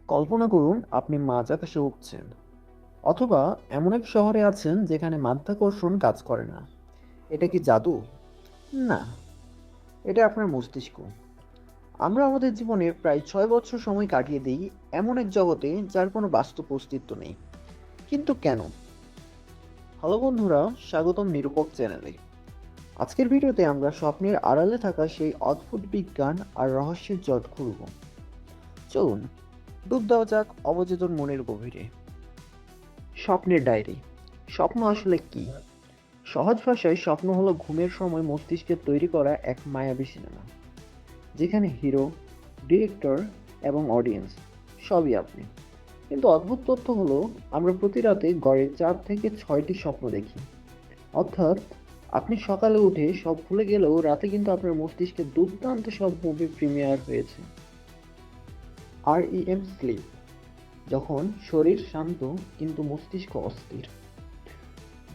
কল্পনা করুন আপনি মাঝ আকাশে উড়ছেন, অথবা এমন এক শহরে আছেন যেখানে মাধ্যাকর্ষণ কাজ করে না। এটা কি জাদু? না, এটা আপনার মস্তিষ্ক। আমরা আমাদের জীবনের প্রায় 6 বছর সময় কাটিয়ে দিই এমন এক জগতে যার কোনো বাস্তব অস্তিত্ব নেই। কিন্তু কেন? হ্যালো বন্ধুরা, স্বাগতম নিরূপক চ্যানেলে। আজকের ভিডিওতে আমরা স্বপ্নের আড়ালে থাকা সেই অদ্ভুত বিজ্ঞান আর রহস্যের জট খুলব। চলুন ডুব দেওয়া যাক অবচেতন মনের গভীরে। স্বপ্নের ডায়েরি। স্বপ্ন আসলে কি? সহজ ভাষায় স্বপ্ন হলো ঘুমের সময় মস্তিষ্কের তৈরি করা এক মায়াবী সিনেমা, যেখানে হিরো, ডিরেক্টর এবং অডিয়েন্স সবই আপনি। কিন্তু অদ্ভুত তথ্য হলো, আমরা প্রতি রাতে গড়ে 4 থেকে 6টি স্বপ্ন দেখি। অর্থাৎ আপনি সকালে উঠে সব ভুলে গেলেও রাতে কিন্তু আপনার মস্তিষ্কে দুর্দান্ত সব মুভি প্রিমিয়ার হয়েছে। REM স্লিপ, যখন শরীর শান্ত কিন্তু মস্তিষ্ক অস্থির।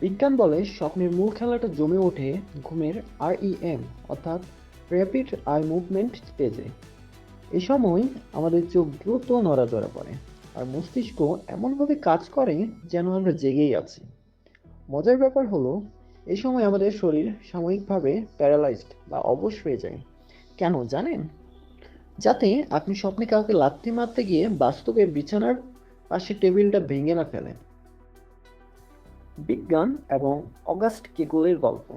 বিজ্ঞান বলে স্বপ্নের মূল খেলাটা জমে ওঠে ঘুমের REM অর্থাৎ র্যাপিড আই মুভমেন্ট স্টেজে। এই সময় আমাদের চোখ দ্রুত নড়াচড়া করে আর মস্তিষ্ক এমনভাবে কাজ করে যেন আমরা জেগেই আছি। মজার ব্যাপার হলো, এই সময় আমাদের শরীর সাময়িকভাবে প্যারালাইজড বা অবশ হয়ে যায়। কেন জানেন? যাতে আপনি স্বপ্নে কাউকে লাথি মারতে গিয়ে বাস্তবে বিছানার পাশে টেবিলটা ভেঙে না ফেলেন। বিজ্ঞান এবং অগাস্ট কেকুলের গল্প।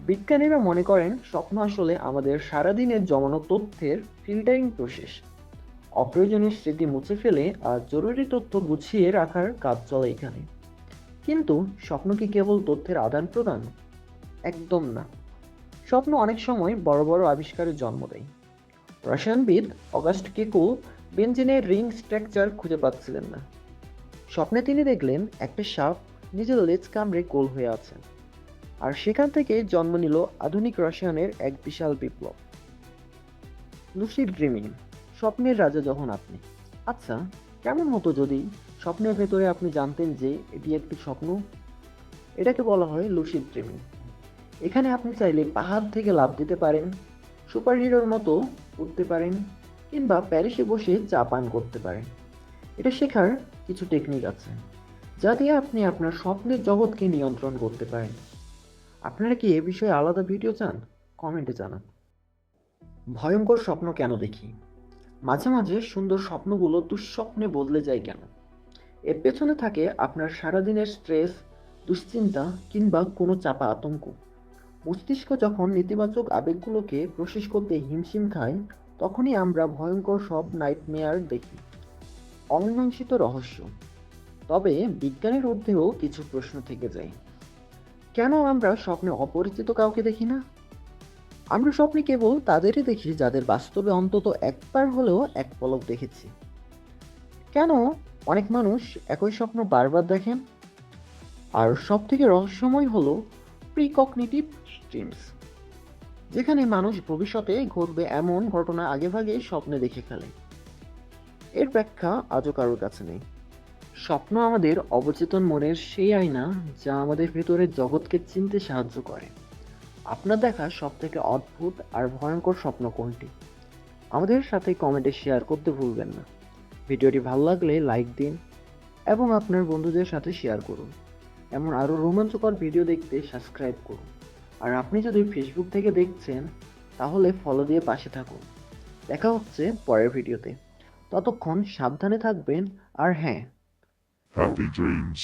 বিজ্ঞানীরা মনে করেন স্বপ্ন আসলে আমাদের সারাদিনের জমানো তথ্যের ফিল্টারিং প্রসেস। অপ্রয়োজনীয় স্মৃতি মুছে ফেলে আর জরুরি তথ্য গুছিয়ে রাখার কাজ চলে এখানে। কিন্তু স্বপ্ন কি কেবল তথ্যের আদান প্রদান? একদম না। স্বপ্ন অনেক সময় বড় বড় আবিষ্কারের জন্ম দেয়। রসায়নবিদ অগাস্ট কেকুল বেঞ্জিনের রিং স্ট্রাকচার খুঁজে পাচ্ছিলেন না। স্বপ্নে তিনি দেখলেন একটা সাপ নিজের লেজ কামড়ে গোল হয়ে আছে, আর সেখান থেকে জন্ম নিল আধুনিক রসায়নের এক বিশাল বিপ্লব। লুসিড ড্রিমিং, স্বপ্নের রাজা যখন আপনি। আচ্ছা, কেমন হতো যদি স্বপ্নের ভেতরে আপনি জানতেন যে এটি একটি স্বপ্ন? এটাকে বলা হয় লুসিড ড্রিমিং। এখানে আপনি চাইলে পাহাড় থেকে লাফ দিতে পারেন, সুপারহিরোর মতো উঠতে পারেন, কিংবা প্যারিসে বসে চা পান করতে পারেন। এটা শেখার কিছু টেকনিক আছে, যা দিয়ে আপনি আপনার স্বপ্নের জগৎকে নিয়ন্ত্রণ করতে পারেন। আপনারা কি এ বিষয়ে আলাদা ভিডিও চান? কমেন্টে জানান। ভয়ঙ্কর স্বপ্ন কেন দেখি? মাঝে মাঝে সুন্দর স্বপ্নগুলো দুঃস্বপ্নে বদলে যায় কেন? এর পেছনে থাকে আপনার সারাদিনের স্ট্রেস, দুশ্চিন্তা কিংবা কোনো চাপা আতঙ্ক। মস্তিষ্ক যখন নেতিবাচক আবেগগুলোকে প্রসেস করতে হিমশিম খায়, তখনই আমরা ভয়ঙ্কর সব নাইটমেয়ার দেখি। অমীমাংসিত রহস্য। তবে বিজ্ঞানের ঊর্ধ্বেও কিছু প্রশ্ন থেকে যায়। কেন আমরা স্বপ্নে অপরিচিত কাউকে দেখি না? আমরা স্বপ্নে কেবল তাদেরই দেখি যাদের বাস্তবে অন্তত একবার হলেও এক পলক দেখেছি। কেন অনেক মানুষ একই স্বপ্ন বারবার দেখেন? আর সবথেকে রহস্যময় হলো প্রিকগনিটিভ স্ট্রিমস, যেখানে মানুষ ভবিষ্যতে ঘটবে এমন ঘটনা আগেভাগেই স্বপ্নে দেখে ফেলে। এর ব্যাখ্যা আজও কারোর কাছে নেই। স্বপ্ন আমাদের অবচেতন মনের সেই আয়না, যা আমাদের ভেতরের জগৎকে চিনতে সাহায্য করে। আপনার দেখা সবথেকে অদ্ভুত আর ভয়ঙ্কর স্বপ্ন কোনটি? আমাদের সাথে কমেন্টে শেয়ার করতে ভুলবেন না। ভিডিওটি ভালো লাগলে লাইক দিন এবং আপনার বন্ধুদের সাথে শেয়ার করুন। এমন আরও রোমাঞ্চকর ভিডিও দেখতে সাবস্ক্রাইব করুন। আর আপনি যদি ফেসবুক থেকে দেখছেন, তাহলে ফলো দিয়ে পাশে থাকুন। দেখা হচ্ছে পরের ভিডিওতে। ততক্ষণ সাবধানে থাকবেন, আর হ্যাঁ, Happy dreams.